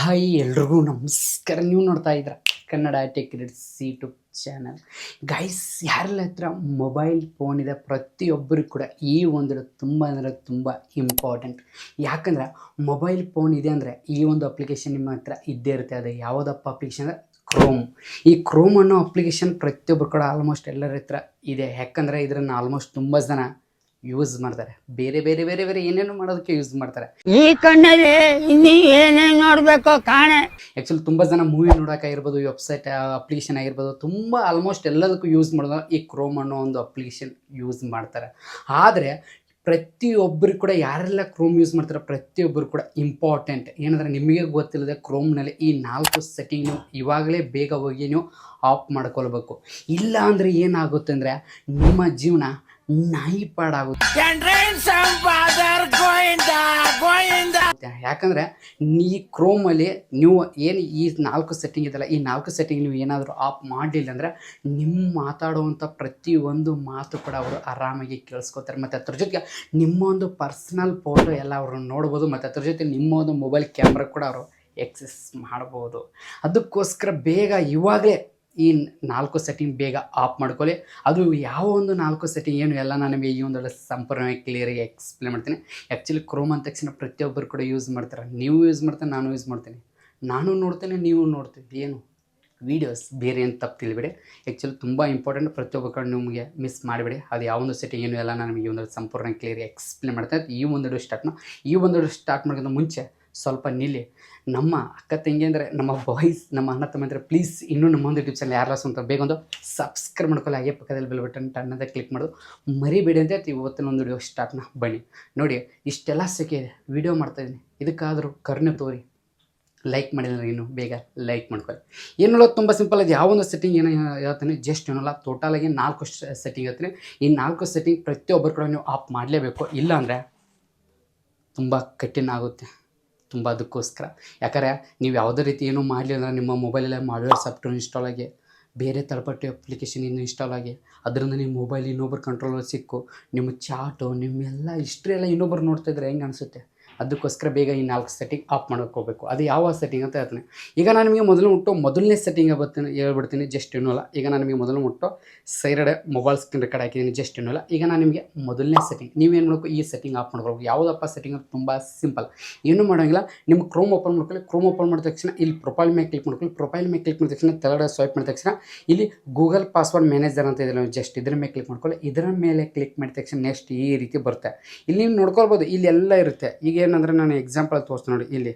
Hi ಎಲ್ರಿಗೂ ನಮಸ್ಕಾರ. ನೀವು ನೋಡ್ತಾ ಇದ್ದೀರಾ Kannada tech rates YouTube channel. Guys, ಯಾರೆಲ್ಲ ಹತ್ರ ಮೊಬೈಲ್ ಫೋನ್ ಇದೆ ಪ್ರತಿಯೊಬ್ಬರಿಗೂ ಕೂಡ ಈ ಒಂದು ತುಂಬ ಅಂದರೆ ತುಂಬ ಇಂಪಾರ್ಟೆಂಟ್. ಯಾಕಂದರೆ ಮೊಬೈಲ್ ಫೋನ್ ಇದೆ ಅಂದರೆ ಈ ಒಂದು ಅಪ್ಲಿಕೇಶನ್ ನಿಮ್ಮ ಹತ್ರ ಇದ್ದೇ ಇರುತ್ತೆ. ಅದು ಯಾವುದಪ್ಪ ಅಪ್ಲಿಕೇಶನ್ ಅಂದರೆ ಕ್ರೋಮ್. ಈ ಕ್ರೋಮ್ ಅನ್ನೋ ಅಪ್ಲಿಕೇಶನ್ ಪ್ರತಿಯೊಬ್ಬರು ಕೂಡ ಆಲ್ಮೋಸ್ಟ್ ಎಲ್ಲರ ಹತ್ರ ಇದೆ. ಯಾಕಂದರೆ ಇದನ್ನು ಆಲ್ಮೋಸ್ಟ್ ತುಂಬ ಜನ ಯೂಸ್ ಮಾಡ್ತಾರೆ. ಬೇರೆ ಬೇರೆ ಬೇರೆ ಬೇರೆ ಏನೇನು ಮಾಡೋದಕ್ಕೆ ಯೂಸ್ ಮಾಡ್ತಾರೆ. ಈ ಕಣ್ಣಲ್ಲಿ ಇನ್ನೀ ಏನೇನು ನೋಡ್ಬೇಕೋ ಕಾಣೆ. ಆ್ಯಕ್ಚುಲಿ ತುಂಬ ಜನ ಮೂವಿ ನೋಡೋಕ್ಕಾಗಿರ್ಬೋದು, ಈ ವೆಬ್ಸೈಟ್ ಅಪ್ಲಿಕೇಶನ್ ಆಗಿರ್ಬೋದು, ತುಂಬ ಆಲ್ಮೋಸ್ಟ್ ಎಲ್ಲದಕ್ಕೂ ಯೂಸ್ ಮಾಡೋದು ಈ ಕ್ರೋಮ್ ಅನ್ನೋ ಒಂದು ಅಪ್ಲಿಕೇಶನ್ ಯೂಸ್ ಮಾಡ್ತಾರೆ. ಆದರೆ ಪ್ರತಿಯೊಬ್ಬರು ಕೂಡ ಯಾರೆಲ್ಲ ಕ್ರೋಮ್ ಯೂಸ್ ಮಾಡ್ತಾರೆ ಪ್ರತಿಯೊಬ್ಬರು ಕೂಡ ಇಂಪಾರ್ಟೆಂಟ್ ಏನಂದರೆ, ನಿಮಗೆ ಗೊತ್ತಿಲ್ಲದೆ ಕ್ರೋಮ್ನಲ್ಲಿ ಈ 4 ಸೆಟ್ಟಿಂಗ್ ನೀವು ಇವಾಗಲೇ ಬೇಗ ಹೋಗಿ ನೀವು ಆಫ್ ಮಾಡ್ಕೊಳ್ಬೇಕು. ಇಲ್ಲ ಅಂದರೆ ಏನಾಗುತ್ತೆ ಅಂದರೆ ನಿಮ್ಮ ಜೀವನ ನಾಯಿಪಾಡಾಗುತ್ತೆ. ಯಾಕಂದರೆ ಈ ಕ್ರೋಮಲ್ಲಿ ನೀವು ಏನು ಈ 4 ಸೆಟ್ಟಿಂಗ್ ಇದೆಯಲ್ಲ, ಈ 4 ಸೆಟ್ಟಿಂಗ್ ನೀವು ಏನಾದರೂ ಆಫ್ ಮಾಡಲಿಲ್ಲ ಅಂದರೆ ನಿಮ್ಮ ಮಾತಾಡುವಂಥ ಪ್ರತಿಯೊಂದು ಮಾತು ಕೂಡ ಅವರು ಆರಾಮಾಗಿ ಕೇಳಿಸ್ಕೊತಾರೆ. ಮತ್ತು ಅದ್ರ ಜೊತೆಗೆ ನಿಮ್ಮ ಒಂದು ಪರ್ಸ್ನಲ್ ಫೋಟೋ ಎಲ್ಲ ಅವರು ನೋಡ್ಬೋದು. ಮತ್ತು ಅದ್ರ ಜೊತೆ ನಿಮ್ಮ ಒಂದು ಮೊಬೈಲ್ ಕ್ಯಾಮ್ರಾ ಕೂಡ ಅವರು ಎಕ್ಸೆಸ್ ಮಾಡ್ಬೋದು. ಅದಕ್ಕೋಸ್ಕರ ಬೇಗ ಇವಾಗಲೇ ಈ 4 ಸೆಟ್ಟಿಂಗ್ ಬೇಗ ಆಫ್ ಮಾಡ್ಕೊಳ್ಳಿ. ಅದು ಯಾವ ಒಂದು 4 ಸೆಟ್ಟಿಂಗ್ ಏನು ಎಲ್ಲ ನಾನು ನಿಮಗೆ ಈ ಒಂದು ಸಂಪೂರ್ಣವಾಗಿ ಕ್ಲಿಯರಾಗಿ ಎಕ್ಸ್ಪ್ಲೇನ್ ಮಾಡ್ತೀನಿ. ಆ್ಯಕ್ಚುಲಿ ಕ್ರೋಮ್ ಅಂದ ತಕ್ಷಣ ಪ್ರತಿಯೊಬ್ಬರು ಕೂಡ ಯೂಸ್ ಮಾಡ್ತಾರೆ. ನೀವು ಯೂಸ್ ಮಾಡ್ತಾರೆ, ನಾನು ಯೂಸ್ ಮಾಡ್ತೀನಿ, ನಾನು ನೋಡ್ತೇನೆ, ನೀವು ನೋಡ್ತೀವಿ. ಏನು ವೀಡಿಯೋಸ್ ಬೇರೆ ಏನು ತಪ್ಪು ತಿಳಿಬೇಡಿ. ಆ್ಯಕ್ಚುಲಿ ತುಂಬ ಇಂಪಾರ್ಟೆಂಟ್. ಪ್ರತಿಯೊಬ್ಬರು ಕೂಡ ನಿಮಗೆ ಮಿಸ್ ಮಾಡಿಬಿಡಿ. ಅದು ಯಾವೊಂದು ಸೆಟ್ಟಿಂಗ್ ಏನು ಎಲ್ಲ ನಾನು ನಿಮಗೆ ಒಂದು ಸಂಪೂರ್ಣ ಕ್ಲಿಯರಾಗಿ ಎಕ್ಸ್ಪ್ಲೇನ್ ಮಾಡ್ತೇನೆ. ಈ ಒಂದು ಸ್ಟಾರ್ಟ್ ಮಾಡೋಕ್ಕಿಂತ ಮುಂಚೆ ಸ್ವಲ್ಪ ನಿಲ್ಲಿ. ನಮ್ಮ ಅಕ್ಕ ತಂಗಿ ಅಂದರೆ ನಮ್ಮ ಬಾಯ್ಸ್, ನಮ್ಮ ಅಣ್ಣ ತಮ್ಮ ಅಂದರೆ ಪ್ಲೀಸ್ ಇನ್ನೂ ನಮ್ಮ ಒಂದು ಯೂಟ್ಯೂಬ್ ಚಾನಲ್ ಯಾರು ಅಂತ ಬೇಗ ಒಂದು ಸಬ್ಸ್ಕ್ರೈಬ್ ಮಾಡ್ಕೊಳ್ಳಿ. ಹಾಗೆ ಪಕ್ಕದಲ್ಲಿ ಬೆಲ್ ಬಟನ್ ಟನ್ನದ ಕ್ಲಿಕ್ ಮಾಡೋದು ಮರಿಬೇಡಿ ಅಂತ ಇವತ್ತಿನ ಒಂದು ವಿಡಿಯೋ ಸ್ಟಾರ್ಟ್ನ ಬನ್ನಿ. ನೋಡಿ, ಇಷ್ಟೆಲ್ಲ ಸೆಕೆ ವಿಡಿಯೋ ಮಾಡ್ತಾಯಿದ್ದೀನಿ, ಇದಕ್ಕಾದರೂ ಕರುಣೆ ತೋರಿ. ಲೈಕ್ ಮಾಡಿದ್ರೆ ಇನ್ನು ಬೇಗ ಲೈಕ್ ಮಾಡ್ಕೊಳ್ಳಿ. ಏನಲ್ಲ ತುಂಬ ಸಿಂಪಲ್. ಅದು ಯಾವೊಂದು ಸೆಟ್ಟಿಂಗ್ ಏನೋ ಹೇಳ್ತೀನಿ, ಜಸ್ಟ್ ಏನಲ್ಲ ಟೋಟಲಾಗಿ 4 ಸೆಟ್ಟಿಂಗ್ ಹೇಳ್ತೀನಿ. ಈ 4 ಸೆಟ್ಟಿಂಗ್ ಪ್ರತಿಯೊಬ್ಬರು ಕೂಡ ನೀವು ಆಫ್ ಮಾಡಲೇಬೇಕು. ಇಲ್ಲ ಅಂದರೆ ತುಂಬ ಕಠಿಣ ಆಗುತ್ತೆ. ತುಂಬ ಅದಕ್ಕೋಸ್ಕರ ಯಾಕಂದರೆ ನೀವು ಯಾವುದೇ ರೀತಿ ಏನೂ ಮಾಡಲಿ ಅಂದರೆ ನಿಮ್ಮ ಮೊಬೈಲಲ್ಲೇ ಮಾಲ್ವೇರ್ ಸಾಫ್ಟ್ವೇರ್ ಇನ್ಸ್ಟಾಲ್ ಆಗಿ, ಬೇರೆ ತಳಪಟ್ಟಿ ಅಪ್ಲಿಕೇಶನ್ ಇನ್ನು ಇನ್ಸ್ಟಾಲ್ ಆಗಿ, ಅದರಿಂದ ನಿಮ್ಮ ಮೊಬೈಲ್ ಇನ್ನೊಬ್ಬರು ಕಂಟ್ರೋಲಲ್ಲಿ ಸಿಕ್ಕು ನಿಮ್ಮ ಚಾಟು ನಿಮ್ಮೆಲ್ಲ ಹಿಸ್ಟ್ರಿ ಎಲ್ಲ ಇನ್ನೊಬ್ಬರು ನೋಡ್ತಾಯಿದ್ರೆ ಹೆಂಗೆ ಅನಿಸುತ್ತೆ. ಅದಕ್ಕೋಸ್ಕರ ಬೇಗ ಈ 4 ಸೆಟ್ಟಿಂಗ್ ಆಫ್ ಮಾಡ್ಕೋಬೇಕು. ಅದು ಯಾವ ಸೆಟ್ಟಿಂಗ್ ಅಂತ ಹೇಳ್ತೀನಿ. ಈಗ ನಾನು ನಿಮಗೆ ಮೊದಲನೇ ಸೆಟ್ಟಿಂಗ್ ಹೇಳ್ಬಿಡ್ತೀನಿ. ಜಸ್ಟ್ ಏನೂ ಅಲ್ಲ. ಈಗ ನಾನು ನಿಮಗೆ ಸೈಡೆ ಮೊಬೈಲ್ ಸ್ಕ್ರೀನ್ ರೆಕಾರ್ಡ್ ಹಾಕಿದ್ದೀನಿ. ಜಸ್ಟ್ ಏನೂ ಅಲ್ಲ. ಈಗ ನಾನು ನಿಮಗೆ ಮೊದಲನೇ ಸೆಟ್ಟಿಂಗ್ ನೀವೇನು ಮಾಡಬೇಕು, ಈ ಸೆಟ್ಟಿಂಗ್ ಆಫ್ ಮಾಡ್ಕೊಳ್ಬೇಕು. ಯಾವುದಪ್ಪ ಸೆಟ್ಟಿಂಗ್ ಅಂತ ತುಂಬ ಸಿಂಪಲ್, ಏನೂ ಮಾಡೋಂಗಿಲ್ಲ. ನಿಮ್ಮ ಕ್ರೋಮ್ ಓಪನ್ ಮಾಡ್ಕೊಳ್ಳಿ. ಕ್ರೋಮ್ ಓಪನ್ ಮಾಡಿದ ತಕ್ಷಣ ಇಲ್ಲಿ ಪ್ರೊಫೈಲ್ ಮೇಲೆ ಕ್ಲಿಕ್ ಮಾಡ್ಕೊಳ್ಳಿ. ಪ್ರೊಫೈಲ್ ಮೇಲೆ ಕ್ಲಿಕ್ ಮಾಡಿದ ತಕ್ಷಣ ಕೆಳಗಡೆ ಸ್ವೈಪ್ ಮಾಡಿದ ತಕ್ಷಣ ಇಲ್ಲಿ ಗೂಗಲ್ ಪಾಸ್ವರ್ಡ್ ಮ್ಯಾನೇಜರ್ ಅಂತ ಇದೆ. ಜಸ್ಟ್ ಇದರ ಮೇಲೆ ಕ್ಲಿಕ್ ಮಾಡ್ಕೊಳ್ಳಿ. ಇದರ ಮೇಲೆ ಕ್ಲಿಕ್ ಮಾಡಿದ ತಕ್ಷಣ ನೆಕ್ಸ್ಟ್ ಈ ರೀತಿ ಬರುತ್ತೆ. ಇಲ್ಲಿ ನೀವು ನೋಡ್ಕೊಳ್ಬೋದು, ಇಲ್ಲಿ ಎಲ್ಲ ಇರುತ್ತೆ. ಈಗ ಏನಂದರೆ ನಾನು ಎಕ್ಸಾಂಪಲ್ ತೋರಿಸ್ತೀನಿ ನೋಡಿ. ಇಲ್ಲಿ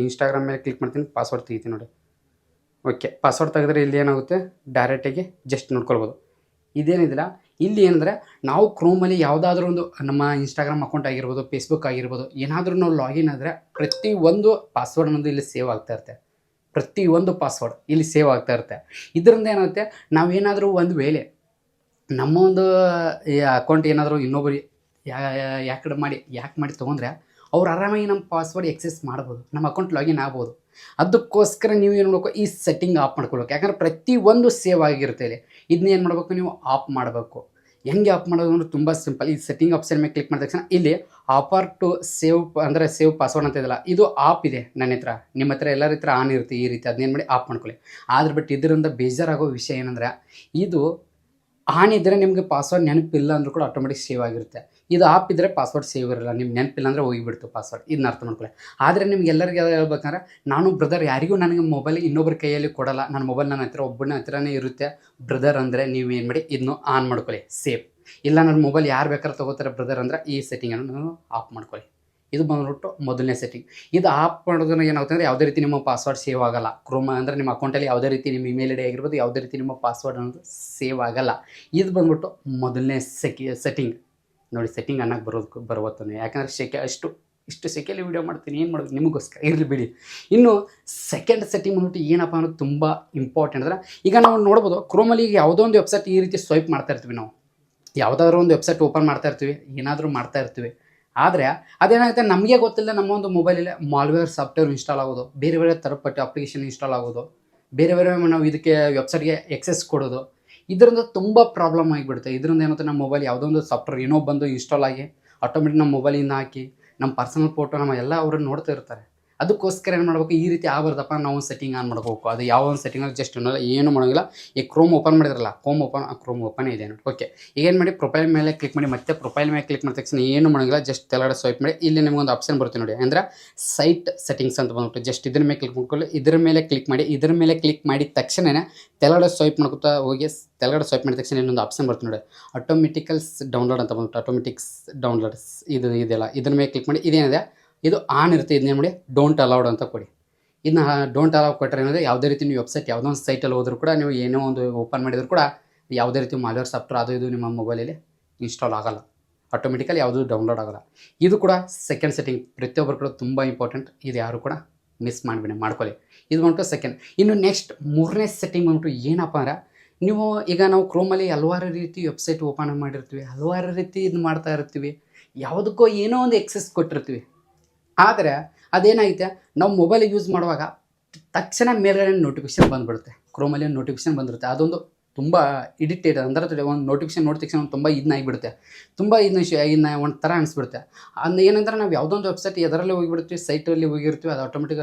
ಇನ್ಸ್ಟಾಗ್ರಾಮ್ ಮೇಲೆ ಕ್ಲಿಕ್ ಮಾಡ್ತೀನಿ, ಪಾಸ್ವರ್ಡ್ ತೆಗಿತೀನಿ ನೋಡಿ. ಓಕೆ, ಪಾಸ್ವರ್ಡ್ ತೆಗೆದ್ರೆ ಇಲ್ಲಿ ಏನಾಗುತ್ತೆ, ಡೈರೆಕ್ಟಾಗಿ ಜಸ್ಟ್ ನೋಡ್ಕೊಳ್ಬೋದು. ಇದೇನಿದಿಲ್ಲ, ಇಲ್ಲಿ ಏನಂದರೆ ನಾವು ಕ್ರೋಮಲ್ಲಿ ಯಾವುದಾದ್ರೂ ಒಂದು ನಮ್ಮ ಇನ್ಸ್ಟಾಗ್ರಾಮ್ ಅಕೌಂಟ್ ಆಗಿರ್ಬೋದು, ಫೇಸ್ಬುಕ್ ಆಗಿರ್ಬೋದು, ಏನಾದರೂ ನಾವು ಲಾಗಿನ್ ಆದರೆ ಪ್ರತಿಯೊಂದು ಪಾಸ್ವರ್ಡ್ ಅನ್ನೋದು ಇಲ್ಲಿ ಸೇವ್ ಆಗ್ತಾ ಇರುತ್ತೆ. ಪ್ರತಿಯೊಂದು ಪಾಸ್ವರ್ಡ್ ಇಲ್ಲಿ ಸೇವ್ ಆಗ್ತಾ ಇರುತ್ತೆ. ಇದರಿಂದ ಏನಾಗುತ್ತೆ, ನಾವೇನಾದರೂ ಒಂದು ವೇಳೆ ನಮ್ಮ ಒಂದು ಅಕೌಂಟ್ ಏನಾದರೂ ಇನ್ನೊಬ್ಬರು ಯಾಕೆ ಮಾಡಿ ತೊಗೊಂಡ್ರೆ ಅವ್ರು ಆರಾಮಾಗಿ ನಮ್ಮ ಪಾಸ್ವರ್ಡ್ ಎಕ್ಸೆಸ್ ಮಾಡ್ಬೋದು, ನಮ್ಮ ಅಕೌಂಟ್ ಲಾಗಿನ್ ಆಗ್ಬೋದು. ಅದಕ್ಕೋಸ್ಕರ ನೀವು ಏನು ಮಾಡಬೇಕು, ಈ ಸೆಟ್ಟಿಂಗ್ ಆಫ್ ಮಾಡ್ಕೊಳ್ಬೇಕು. ಯಾಕಂದರೆ ಪ್ರತಿಯೊಂದು ಸೇವ್ ಆಗಿರುತ್ತೆ ಇಲ್ಲಿ. ಇದನ್ನ ಏನು ಮಾಡಬೇಕು, ನೀವು ಆಫ್ ಮಾಡಬೇಕು. ಹೆಂಗೆ ಆಫ್ ಮಾಡೋದು ಅಂದರೆ ತುಂಬ ಸಿಂಪಲ್. ಈ ಸೆಟ್ಟಿಂಗ್ ಆಪ್ಷನ್ ಮೇಲೆ ಕ್ಲಿಕ್ ಮಾಡಿದ ತಕ್ಷಣ ಇಲ್ಲಿ ಆಫರ್ ಟು ಸೇವ್ ಅಂದರೆ ಸೇವ್ ಪಾಸ್ವರ್ಡ್ ಅಂತ ಇದೆಯಲ್ಲ, ಇದು ಆಫ್ ಇದೆ ನನ್ನ ಹತ್ರ. ನಿಮ್ಮ ಹತ್ರ ಎಲ್ಲರ ಹತ್ರ ಆನ್ ಇರುತ್ತೆ ಈ ರೀತಿ. ಅದನ್ನೇನು ಮಾಡಿ ಆಫ್ ಮಾಡ್ಕೊಳ್ಳಿ. ಆದ್ರೆ ಬಟ್ ಇದರಿಂದ ಬೇಜಾರಾಗೋ ವಿಷಯ ಏನಂದರೆ, ಇದು ಆನ್ ಇದ್ದರೆ ನಿಮಗೆ ಪಾಸ್ವರ್ಡ್ ನೆನಪಿಲ್ಲ ಅಂದರೂ ಕೂಡ ಆಟೋಮೆಟಿಕ್ ಸೇವ್ ಆಗಿರುತ್ತೆ. ಇದು ಆಫ್ ಇದ್ದರೆ ಪಾಸ್ವರ್ಡ್ ಸೇವ್ ಇರಲ್ಲ. ನಿಮ್ಗೆ ನೆನಪಿಲ್ಲ ಅಂದರೆ ಹೋಗಿಬಿಡ್ತು ಪಾಸ್ವರ್ಡ್. ಇದನ್ನ ಅರ್ಥ ಮಾಡ್ಕೊಳ್ಳಿ. ಆದರೆ ನಿಮ್ಗೆ ಎಲ್ಲರಿಗೂ ಹೇಳ್ಬೇಕಂದ್ರೆ, ನಾನು ಬ್ರದರ್ ಯಾರಿಗೂ ನನಗೆ ಮೊಬೈಲ್ ಇನ್ನೊಬ್ಬರ ಕೈಯಲ್ಲಿ ಕೊಡಲ್ಲ. ನನ್ನ ಮೊಬೈಲ್ ನನ್ನ ಹತ್ರ ಒಬ್ಬನ ಹತ್ರನೇ ಇರುತ್ತೆ. ಬ್ರದರ್ ಅಂದರೆ ನೀವು ಏನು ಮಾಡಿ, ಇದನ್ನು ಆನ್ ಮಾಡ್ಕೊಳ್ಳಿ, ಸೇವ್. ಇಲ್ಲ ನನ್ನ ಮೊಬೈಲ್ ಯಾರು ಬೇಕಾದ್ರೆ ತೊಗೋತಾರೆ ಬ್ರದರ್ ಅಂದರೆ ಈ ಸೆಟ್ಟಿಂಗನ್ನು ನಾನು ಆಫ್ ಮಾಡ್ಕೊಳ್ಳಿ. ಇದು ಬಂದ್ಬಿಟ್ಟು ಮೊದಲನೇ ಸೆಟ್ಟಿಂಗ್. ಇದು ಆಫ್ ಮಾಡೋದ್ರಿಂದ ಏನಾಗುತ್ತೆ ಅಂದರೆ, ಯಾವುದೇ ರೀತಿ ನಿಮ್ಮ ಪಾಸ್ವರ್ಡ್ ಸೇವ್ ಆಗಲ್ಲ. ಕ್ರೋಮ್ ಅಂದರೆ ನಿಮ್ಮ ಅಕೌಂಟಲ್ಲಿ ಯಾವುದೇ ರೀತಿ ನಿಮ್ಮ ಇಮೇಲ್ ಐ ಡಿ ಆಗಿರ್ಬೋದು, ಯಾವುದೇ ರೀತಿ ನಿಮ್ಮ ಪಾಸ್ವರ್ಡ್ ಅನ್ನೋದು ಸೇವ್ ಆಗಲ್ಲ. ಇದು ಬಂದ್ಬಿಟ್ಟು ಮೊದಲನೇ ಸೆಟ್ಟಿಂಗ್ ನೋಡಿ. ಸೆಟ್ಟಿಂಗ್ ಅನ್ನೋಕ್ಕೆ ಬರುವತ್ತಾನೆ. ಯಾಕಂದರೆ ಇಷ್ಟು ಸೆಕೆಯಲ್ಲಿ ವೀಡಿಯೋ ಮಾಡ್ತೀನಿ, ಏನು ಮಾಡೋದು ನಿಮಗೋಸ್ಕರ ಇರಲಿ ಬಿಡಿ. ಇನ್ನು ಸೆಕೆಂಡ್ ಸೆಟ್ಟಿಂಗ್ ಬಂದ್ಬಿಟ್ಟು ಏನಪ್ಪ ಅನ್ನೋದು ತುಂಬ ಇಂಪಾರ್ಟೆಂಟ್ ಅಂದರೆ, ಈಗ ನಾವು ನೋಡ್ಬೋದು ಕ್ರೋಮಲ್ಲಿ ಈಗ ಯಾವುದೋ ಒಂದು ವೆಬ್ಸೈಟ್ ಈ ರೀತಿ ಸ್ವೈಪ್ ಮಾಡ್ತಾ ಇರ್ತೀವಿ. ನಾವು ಯಾವುದಾದ್ರೂ ಒಂದು ವೆಬ್ಸೈಟ್ ಓಪನ್ ಮಾಡ್ತಾ ಇರ್ತೀವಿ, ಏನಾದರೂ ಮಾಡ್ತಾ ಇರ್ತೀವಿ. ಆದರೆ ಅದೇನಾಗುತ್ತೆ, ನಮಗೆ ಗೊತ್ತಿಲ್ಲ ನಮ್ಮ ಒಂದು ಮೊಬೈಲಲ್ಲಿ ಮಾಲ್ವೇರ್ ಸಾಫ್ಟ್ವೇರ್ ಇನ್ಸ್ಟಾಲ್ ಆಗೋದು, ಬೇರೆ ಬೇರೆ ಥರಪಟ್ಟಿ ಅಪ್ಲಿಕೇಶನ್ ಇನ್ಸ್ಟಾಲ್ ಆಗೋದು, ಬೇರೆ ಬೇರೆ ನಾವು ಇದಕ್ಕೆ ವೆಬ್ಸೈಟ್ಗೆ ಎಕ್ಸೆಸ್ ಕೊಡೋದು. ಇದರಿಂದ ತುಂಬ ಪ್ರಾಬ್ಲಮ್ ಆಗಿಬಿಡುತ್ತೆ. ಇದರಿಂದ ಏನಾಗುತ್ತೆ, ನಮ್ಮ ಮೊಬೈಲ್ ಯಾವುದೋ ಒಂದು ಸಾಫ್ಟ್ವೇರ್ ಬಂದು ಇನ್ಸ್ಟಾಲ್ ಆಗಿ ಆಟೋಮೆಟಿಕ್ ನಮ್ಮ ಮೊಬೈಲಿಂದ ಹಾಕಿ ನಮ್ಮ ಪರ್ಸನಲ್ ಫೋಟೋ ನಮ್ಮ ಎಲ್ಲ ಅವರು ನೋಡ್ತಾ ಇರ್ತಾರೆ. ಅದಕ್ಕೋಸ್ಕರ ಏನು ಮಾಡಬೇಕು, ಈ ರೀತಿ ಆಗಬಾರ್ದಪ್ಪ ನಾವು ಸೆಟ್ಟಿಂಗ್ ಆನ್ ಮಾಡ್ಕೋಬೇಕು. ಅದು ಯಾವ ಒಂದು ಸೆಟ್ಟಿಂಗ್ ಜಸ್ಟ್ ಏನು ಮಾಡೋಂಗಿಲ್ಲ. ಈ ಕ್ರೋಮ್ ಓಪನ್ ಮಾಡಿದ್ರಲ್ಲ, ಕ್ರೋಮ್ ಓಪನ್ ಇದೆ ನೋಡಿ. ಓಕೆ, ಈಗ ಏನು ಮಾಡಿ, ಪ್ರೊಫೈಲ್ ಮೇಲೆ ಕ್ಲಿಕ್ ಮಾಡಿ. ಮತ್ತೆ ಪ್ರೊಫೈಲ್ ಮೇಲೆ ಕ್ಲಿಕ್ ಮಾಡಿದ ತಕ್ಷಣ ಏನು ಮಾಡೋಂಗಿಲ್ಲ, ಜಸ್ಟ್ ತೆಳಗಡೆ ಸ್ವೈಪ್ ಮಾಡಿ. ಇಲ್ಲಿ ನಿಮಗೊಂದು ಆಪ್ಷನ್ ಬರುತ್ತೆ ನೋಡಿ, ಅಂದರೆ ಸೈಟ್ ಸೆಟ್ಟಿಂಗ್ಸ್ ಅಂತ ಬಂದ್ಬಿಟ್ಟು ಜಸ್ಟ್ ಇದ್ರ ಮೇಲೆ ಕ್ಲಿಕ್ ಮಾಡ್ಕೊಳ್ಳಿ. ಇದ್ರ ಮೇಲೆ ಕ್ಲಿಕ್ ಮಾಡಿ. ಇದ್ರ ಮೇಲೆ ಕ್ಲಿಕ್ ಮಾಡಿದ ತಕ್ಷಣ ತೆಳಗಡೆ ಸ್ವೈಪ್ ಮಾಡ್ಕೊತಾ ಹೋಗಿ, ತೆಳಗಡೆ ಸ್ವೈಪ್ ಮಾಡಿದ ತಕ್ಷಣ ಇನ್ನೊಂದು ಆಪ್ಷನ್ ಬರುತ್ತೆ ನೋಡಿ, ಆಟೋಮೆಟಿಕಲ್ಸ್ ಡೌನ್ಲೋಡ್ ಅಂತ ಬಂದ್ಬಿಟ್ಟು ಆಟೋಮೆಟಿಕ್ಸ್ ಡೌನ್ಲೋಡ್ಸ್ ಇದೆಲ್ಲ ಇದ್ರ ಮೇಲೆ ಕ್ಲಿಕ್ ಮಾಡಿ. ಇದೇನಿದೆ ಇದು ಆನ್ ಇರುತ್ತೆ. ಇದನ್ನೇ ಮಾಡಿ ಡೋಂಟ್ ಅಲೌಡ್ ಅಂತ ಕೊಡಿ. ಇದನ್ನ ಡೋಂಟ್ ಅಲೌಡ್ ಕೊಟ್ಟರೆ ಏನಂದರೆ ಯಾವುದೇ ರೀತಿ ನೀವು ವೆಬ್ಸೈಟ್ ಯಾವುದೋ ಒಂದು ಸೈಟಲ್ಲಿ ಹೋದರೂ ಕೂಡ, ನೀವು ಏನೋ ಒಂದು ಓಪನ್ ಮಾಡಿದ್ರು ಕೂಡ ಯಾವುದೇ ರೀತಿ ಮಾಲ್ವೇರ್ ಸಾಫ್ಟ್ವೇರ್ ಅದು ಇದು ನಿಮ್ಮ ಮೊಬೈಲಲ್ಲಿ ಇನ್ಸ್ಟಾಲ್ ಆಗೋಲ್ಲ, ಆಟೋಮೆಟಿಕಲಿ ಯಾವುದೂ ಡೌನ್ಲೋಡ್ ಆಗೋಲ್ಲ. ಇದು ಕೂಡ ಸೆಕೆಂಡ್ ಸೆಟ್ಟಿಂಗ್, ಪ್ರತಿಯೊಬ್ಬರು ಕೂಡ ತುಂಬ ಇಂಪಾರ್ಟೆಂಟ್. ಇದು ಯಾರು ಕೂಡ ಮಿಸ್ ಮಾಡಿಬಿಡಿ, ಮಾಡ್ಕೊಳ್ಳಿ. ಇದು ಬಂದ್ಬಿಟ್ಟು ಸೆಕೆಂಡ್. ಇನ್ನು ನೆಕ್ಸ್ಟ್ ಮೂರನೇ ಸೆಟ್ಟಿಂಗ್ ಬಂದ್ಬಿಟ್ಟು ಏನಪ್ಪ ಅಂದ್ರೆ, ನೀವು ಈಗ ನಾವು ಕ್ರೋಮಲ್ಲಿ ಹಲವಾರು ರೀತಿ ವೆಬ್ಸೈಟ್ ಓಪನ್ ಮಾಡಿರ್ತೀವಿ, ಹಲವಾರು ರೀತಿ ಇದು ಮಾಡ್ತಾ ಇರ್ತೀವಿ, ಯಾವುದಕ್ಕೋ ಏನೋ ಒಂದು ಎಕ್ಸೆಸ್ ಕೊಟ್ಟಿರ್ತೀವಿ. ಆದರೆ ಅದೇನಾಗುತ್ತೆ, ನಾವು ಮೊಬೈಲ್ ಯೂಸ್ ಮಾಡುವಾಗ ತಕ್ಷಣ ಮೇಲ್ಗಡೆ ನೋಟಿಫಿಕೇಶನ್ ಬಂದುಬಿಡುತ್ತೆ. ಕ್ರೋಮಲ್ಲಿ ಒಂದು ನೋಟಿಫಿಕೇಶನ್ ಬಂದಿರುತ್ತೆ, ಅದೊಂದು ತುಂಬ ಇರಿಟೇಟ್ ಅಂದರೆ ಒಂದು ನೋಟಿಫಿಕೇಶನ್ ನೋಡಿದ ತಕ್ಷಣ ತುಂಬ ಆಗಿಬಿಡುತ್ತೆ, ತುಂಬ ಇದನ್ನ ಒಂಥರ ಅನಿಸ್ಬಿಡುತ್ತೆ. ಅದನ್ನ ಏನಂದ್ರೆ ನಾವು ಯಾವುದೊಂದು ವೆಬ್ಸೈಟ್ ಎದರಲ್ಲಿ ಹೋಗಿಬಿಡ್ತೀವಿ, ಸೈಟಲ್ಲಿ ಹೋಗಿರ್ತೀವಿ, ಅದು ಆಟೋಮೆಟಿಕ್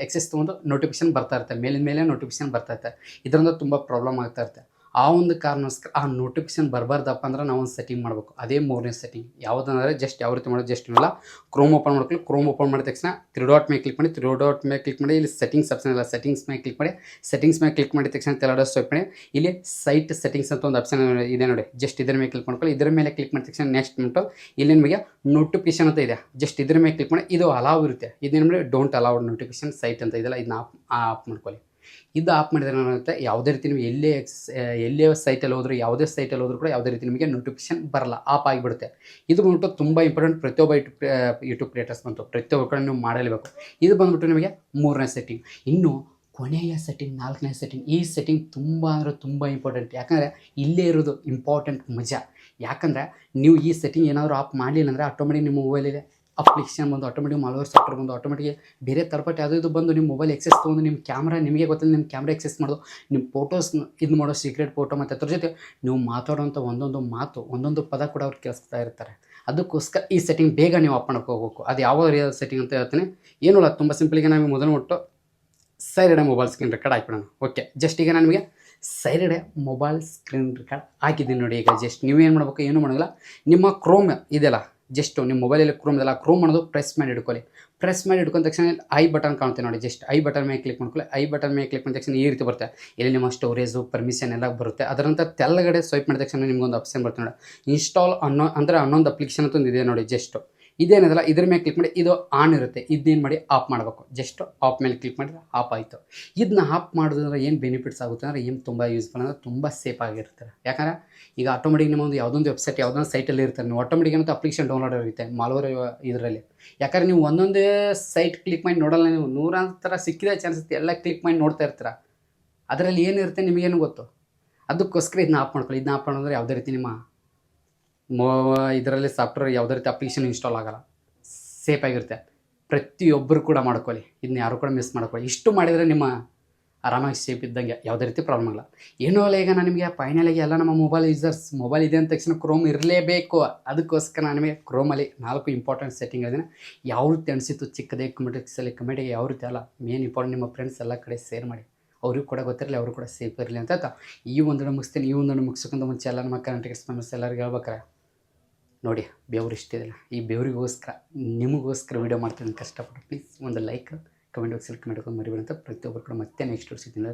ಎಕ್ಸೆಸ್ ತೊಗೊಂಡು ನೋಟಿಫಿಕೇಶನ್ ಬರ್ತಾ ಇರುತ್ತೆ, ಮೇಲಿನ ಮೇಲೆ ನೋಟಿಫಿಕೇಶನ್ ಬರ್ತಾ ಇರುತ್ತೆ. ಇದರಿಂದ ತುಂಬ ಪ್ರಾಬ್ಲಮ್ ಆಗ್ತಾ ಇರುತ್ತೆ. ಆ ಒಂದು ಕಾರಣಕ್ಕೋಸ್ಕರ ಆ ನೋಟಿಫಿಕೇಶನ್ ಬರಬಾರ್ದಪ್ಪ ಅಂದ್ರೆ ನಾವು ಒಂದು ಸೆಟ್ಟಿಂಗ್ ಮಾಡಬೇಕು. ಅದೇ ಮೂರನೇ ಸೆಟ್ಟಿಂಗ್ ಯಾವುದಂದರೆ, ಜಸ್ಟ್ ಯಾವ ರೀತಿ ಮಾಡೋದು, ಜಸ್ಟ್ ಇಲ್ಲ ಕ್ರೋಮ್ ಓಪನ್ ಮಾಡ್ಕೊಳ್ಳಿ. ಕ್ರೋಮ್ ಓಪನ್ ಮಾಡಿದ ತಕ್ಷಣ 3 ಡಾಟ್ ಮೇಲೆ ಕ್ಲಿಕ್ ಮಾಡಿ. 3 ಡಾಟ್ ಮೇಲೆ ಕ್ಲಿಕ್ ಮಾಡಿ, ಇಲ್ಲಿ ಸೆಟ್ಟಿಂಗ್ಸ್ ಆಪ್ಷನ್ ಇಲ್ಲ, ಸೆಟ್ಟಿಂಗ್ಸ್ ಮೇಲೆ ಕ್ಲಿಕ್ ಮಾಡಿ. ಸೆಟ್ಟಿಂಗ್ಸ್ ಮೇಲೆ ಕ್ಲಿಕ್ ಮಾಡಿದ ತಕ್ಷಣ ತೆಳಗಡೆ ಸ್ವೈಪ್ ಮಾಡಿ. ಇಲ್ಲಿ ಸೈಟ್ ಸೆಟ್ಟಿಂಗ್ಸ್ ಅಂತ ಒಂದು ಆಪ್ಷನ್ ಇದೆ ನೋಡಿ, ಜಸ್ಟ್ ಇದರ ಮೇಲೆ ಕ್ಲಿಕ್ ಮಾಡ್ಕೊಳ್ಳಿ. ಇದರ ಮೇಲೆ ಕ್ಲಿಕ್ ಮಾಡಿದ ತಕ್ಷಣ ನೆಕ್ಸ್ಟ್ ಮಿಂಟು ಇಲ್ಲಿ ನಿಮಗೆ ನೋಟಿಫಿಕೇಶನ್ ಅಂತ ಇದೆ, ಜಸ್ಟ್ ಇದರ ಮೇಲೆ ಕ್ಲಿಕ್ ಮಾಡಿ. ಇದು ಅಲಾವ್ ಇರುತ್ತೆ, ಇದೇನು ಮಾಡಿ ಡೋಂಟ್ ಅಲೌಡ್ ನೋಟಿಫಿಕೇಶನ್ ಸೈಟ್ ಅಂತ ಇದೆಲ್ಲ, ಇದನ್ನ ಆಫ್ ಮಾಡ್ಕೊಳ್ಳಿ. ಇದು ಆಫ್ ಮಾಡಿದ್ರೆ ಏನಾಗುತ್ತೆ, ಯಾವುದೇ ರೀತಿ ನೀವು ಎಲ್ಲೇ ಸೈಟಲ್ಲಿ ಹೋದರೂ, ಯಾವುದೇ ಸೈಟಲ್ಲಿ ಹೋದರೂ ಕೂಡ ಯಾವುದೇ ರೀತಿ ನಿಮಗೆ ನೋಟಿಫಿಕೇಶನ್ ಬರಲ್ಲ, ಆಫ್ ಆಗಿಬಿಡುತ್ತೆ. ಇದು ಬಂದ್ಬಿಟ್ಟು ತುಂಬ ಇಂಪಾರ್ಟೆಂಟ್. ಪ್ರತಿಯೊಬ್ಬ ಯೂಟ್ಯೂಬ್ ಕ್ರಿಯೇಟರ್ಸ್ ಬಂತು, ಪ್ರತಿಯೊಬ್ಬರು ಕೂಡ ನೀವು ಮಾಡಲೇಬೇಕು. ಇದು ಬಂದ್ಬಿಟ್ಟು ನಿಮಗೆ ಮೂರನೇ ಸೆಟ್ಟಿಂಗ್. ಇನ್ನು ಕೊನೆಯ ಸೆಟ್ಟಿಂಗ್, ನಾಲ್ಕನೇ ಸೆಟ್ಟಿಂಗ್. ಈ ಸೆಟ್ಟಿಂಗ್ ತುಂಬ ಅಂದರೆ ತುಂಬ ಇಂಪಾರ್ಟೆಂಟ್. ಯಾಕಂದರೆ ಇಲ್ಲೇ ಇರೋದು ಇಂಪಾರ್ಟೆಂಟ್ ಮಜಾ. ಯಾಕಂದರೆ ನೀವು ಈ ಸೆಟ್ಟಿಂಗ್ ಏನಾದರೂ ಆಫ್ ಮಾಡಲಿಲ್ಲ ಅಂದರೆ ಆಟೋಮೆಟಿಕ್ ನಿಮ್ಮ ಮೊಬೈಲಿದೆ ಅಪ್ಲಿಕೇಶನ್ ಬಂದು, ಆಟೋಮೆಟಿಕ್ ಮಾಲ್ವೇರ್ ಸಾಫ್ಟ್ವೇರ್ ಬಂದು, ಆಟೋಮೆಟಿಕ್ ಬೇರೆ ತರಪಟ್ಟು ಯಾವುದೋ ಇದು ಬಂದು ನಿಮ್ಮ ಮೊಬೈಲ್ ಎಕ್ಸೆಸ್ ತೊಗೊಂಡು ನಿಮ್ಮ ಕ್ಯಾಮ್ರಾ, ನಿಮಗೆ ಗೊತ್ತಿಲ್ಲ ನಿಮ್ಮ ಕ್ಯಾಮ್ರಾ ಎಕ್ಸೆಸ್ ಮಾಡೋದು, ನಿಮ್ಮ ಫೋಟೋಸ್ ಇದು ಮಾಡೋ ಸೀಕ್ರೆಟ್ ಫೋಟೋ, ಮತ್ತು ಅದ್ರ ಜೊತೆ ನೀವು ಮಾತಾಡೋಂಥ ಒಂದೊಂದು ಮಾತು, ಒಂದೊಂದು ಪದ ಕೂಡ ಅವ್ರು ಕೇಳಿಸ್ತಾ ಇರ್ತಾರೆ. ಅದಕ್ಕೋಸ್ಕರ ಈ ಸೆಟ್ಟಿಂಗ್ ಬೇಗ ನೀವು ಆಫ್ ಮಾಡ್ಕೊ ಹೋಗಬೇಕು. ಅದು ಯಾವ ಸೆಟ್ಟಿಂಗ್ ಅಂತ ಹೇಳ್ತೀನಿ, ಏನೂ ಇಲ್ಲ, ತುಂಬ ಸಿಂಪಲಿಗೆ ನಾವು ಮೊದಲು ಒಟ್ಟು ಸೈಡ್ ಮೊಬೈಲ್ ಸ್ಕ್ರೀನ್ ರೆಕಾರ್ಡ್ ಹಾಕಿಬಿಡೋಣ. ಓಕೆ, ಜಸ್ಟ್ ಈಗ ನಿಮಗೆ ಸೈಡ್ ಮೊಬೈಲ್ ಸ್ಕ್ರೀನ್ ರೆಕಾರ್ಡ್ ಹಾಕಿದ್ದೀನಿ ನೋಡಿ. ಈಗ ಜಸ್ಟ್ ನೀವೇನು ಮಾಡಬೇಕು, ಏನೂ ಮಾಡೋಂಗಿಲ್ಲ, ನಿಮ್ಮ ಕ್ರೋಮ್ ಇದೆಯಲ್ಲ, ಜಸ್ಟ್ ನಿಮ್ಮ ಮೊಬೈಲಲ್ಲಿ ಕ್ರೋಮ್ ಇದೆಲ್ಲ, ಕ್ರೋಮ್ ಮಾಡೋದು ಪ್ರೆಸ್ ಮಾಡಿ ಹಿಡ್ಕೊಳ್ಳಿ. ಪ್ರೆಸ್ ಮಾಡಿ ಹಿಡ್ಕೊಂಡ ತಕ್ಷಣ ಐ ಬಟನ್ ಕಾಣುತ್ತೆ ನೋಡಿ, ಜಸ್ಟ್ ಐ ಬಟನ್ ಮೇಲೆ ಕ್ಲಿಕ್ ಮಾಡ್ಕೊಳ್ಳಿ. ಐ ಬಟನ್ ಮೇಲೆ ಕ್ಲಿಕ್ ಮಾಡಿದ ತಕ್ಷಣ ಈ ರೀತಿ ಬರುತ್ತೆ, ಇಲ್ಲಿ ನಿಮ್ಮ ಸ್ಟೋರೇಜು, ಪರ್ಮಿಷನ್ ಎಲ್ಲ ಬರುತ್ತೆ. ಅದರಂತ ತೆಳಗಡೆ ಸ್ವೈಪ್ ಮಾಡಿದ ತಕ್ಷಣ ನಿಮ್ಗೊಂದು ಆಪ್ಷನ್ ಬರುತ್ತೆ ನೋಡಿ, ಇನ್ಸ್ಟಾಲ್ ಹನ್ನೊಂದು ಅಪ್ಲಿಕೇಶನ್ ಅಂತ ಒಂದು ಇದೆ ನೋಡಿ. ಜಸ್ಟ್ ಇದೇನದಲ್ಲ, ಇದ್ರ ಮೇಲೆ ಕ್ಲಿಕ್ ಮಾಡಿ. ಇದು ಆನ್ ಇರುತ್ತೆ, ಇದನ್ನೇನು ಮಾಡಿ ಆಫ್ ಮಾಡಬೇಕು. ಜಸ್ಟ್ ಆಫ್ ಮೇಲೆ ಕ್ಲಿಕ್ ಮಾಡಿದ್ರೆ ಆಫ್ ಆಯಿತು. ಇದನ್ನ ಆಫ್ ಮಾಡೋದ್ರಿಂದ ಏನು ಬೆನಿಫಿಟ್ಸ್ ಆಗುತ್ತೆ ಅಂದರೆ, ಏನು ತುಂಬ ಯೂಸ್ಫುಲ್ ಅಂದರೆ ತುಂಬ ಸೇಫ್ ಆಗಿರ್ತಾರೆ. ಯಾಕಂದರೆ ಈಗ ಆಟೋಮೆಟಿಕ್ ನಿಮ್ಮೊಂದು ಯಾವುದೊಂದು ವೆಬ್ಸೈಟ್, ಯಾವುದೊಂದು ಸೈಟಲ್ಲಿ ಇರ್ತಾರೆ, ನೀವು ಆಟೋಮೆಟಿಕ್ ಅಂತ ಅಪ್ಲಿಕೇಶನ್ ಡೌನ್ಲೋಡ್ ಆಗುತ್ತೆ ಮಾಲ್ವೇರ್ ಇದರಲ್ಲಿ. ಯಾಕಂದರೆ ನೀವು ಒಂದೊಂದೇ ಸೈಟ್ ಕ್ಲಿಕ್ ಮಾಡಿ ನೋಡಲ್ಲ, ನೀವು ನೂರಾರು ಥರ ಸಿಕ್ಕಿದ ಚಾನ್ಸಸ್ ಎಲ್ಲ ಕ್ಲಿಕ್ ಮಾಡಿ ನೋಡ್ತಾ ಇರ್ತೀರ. ಅದರಲ್ಲಿ ಏನಿರುತ್ತೆ ನಿಮಗೇನು ಗೊತ್ತು. ಅದಕ್ಕೋಸ್ಕರ ಇದನ್ನ ಆಫ್ ಮಾಡ್ಕೊಳ್ಳಿ. ಇದನ್ನ ಆಫ್ ಮಾಡೋದ್ರೆ ಯಾವುದೇ ರೀತಿ ನಿಮ್ಮ ಇದರಲ್ಲಿ ಸಾಫ್ಟ್ವೇರ್ ಯಾವುದೇ ರೀತಿ ಅಪ್ಲಿಕೇಶನ್ ಇನ್ಸ್ಟಾಲ್ ಆಗೋಲ್ಲ, ಸೇಫ್ ಆಗಿರುತ್ತೆ. ಪ್ರತಿಯೊಬ್ಬರು ಕೂಡ ಮಾಡ್ಕೊಳ್ಳಿ, ಇದನ್ನ ಯಾರು ಕೂಡ ಮಿಸ್ ಮಾಡ್ಕೊಳ್ಳಿ. ಇಷ್ಟು ಮಾಡಿದರೆ ನಿಮ್ಮ ಆರಾಮಾಗಿ ಸೇಫ್ ಇದ್ದಂಗೆ, ಯಾವುದೇ ರೀತಿ ಪ್ರಾಬ್ಲಮ್ ಇಲ್ಲ. ಏನೂ ಅಲ್ಲ, ಈಗ ನಾನು ನಿಮಗೆ ಫೈನಲಾಗಿ ಎಲ್ಲ ನಮ್ಮ ಮೊಬೈಲ್ ಯೂಸರ್ಸ್, ಮೊಬೈಲ್ ಇದೆ ಅಂದ ತಕ್ಷಣ ಕ್ರೋಮ್ ಇರಲೇಬೇಕು. ಅದಕ್ಕೋಸ್ಕರ ನಾನು ನಿಮಗೆ ಕ್ರೋಮಲ್ಲಿ 4 ಇಂಪಾರ್ಟೆಂಟ್ ಸೆಟ್ಟಿಂಗ್ ಇದನ್ನು ಯಾವ ರೀತಿ ಅನಿಸಿತ್ತು ಚಿಕ್ಕದೇ ಕಮೆಂಟಿಗೆ ಯಾವ ರೀತಿ ಅಲ್ಲ, ಮೇನ್ ಇಂಪಾರ್ಟೆಂಟ್ ನಿಮ್ಮ ಫ್ರೆಂಡ್ಸ್ ಎಲ್ಲ ಕಡೆ ಶೇರ್ ಮಾಡಿ, ಅವ್ರಿಗೂ ಕೂಡ ಗೊತ್ತಿರಲಿ, ಅವರು ಕೂಡ ಸೇಫ್ ಇರಲಿ ಅಂತ ಈ ಒಂದನ್ನು ಮುಗಿಸ್ತೀನಿ. ಈ ಒಂದನ್ನು ಮುಗಿಸೋಕ್ಕಿಂತ ಮುಂಚೆ ಎಲ್ಲ ನಮ್ಮ ಕರೆಂಟ್ ಎಕ್ಸ್ಪೀರಿಯನ್ಸ್ ಎಲ್ಲರಿಗೂ ಹೇಳ್ಬೇಕಾರೆ ನೋಡಿ, ಬೆವರು ಇಷ್ಟಿದಿಲ್ಲ, ಈ ಬೆವರಿಗೋಸ್ಕರ ನಿಮಗೋಸ್ಕರ ವೀಡಿಯೋ ಮಾಡ್ತೀನಿ ಕಷ್ಟಪಟ್ಟು. ಪ್ಲೀಸ್ ಒಂದು ಲೈಕ್, ಕಮೆಂಟ್ ಬಾಕ್ಸಲ್ಲಿ ಕಮೆಂಟ್ ಹಾಕೊಂಡು ಮರಿಬೇಡಿ ಅಂತ. ಪ್ರತಿಯೊಬ್ಬರು ಕೂಡ ಮತ್ತೆ ನೆಕ್ಸ್ಟ್ ಸಿಗ್ತೀನಿ.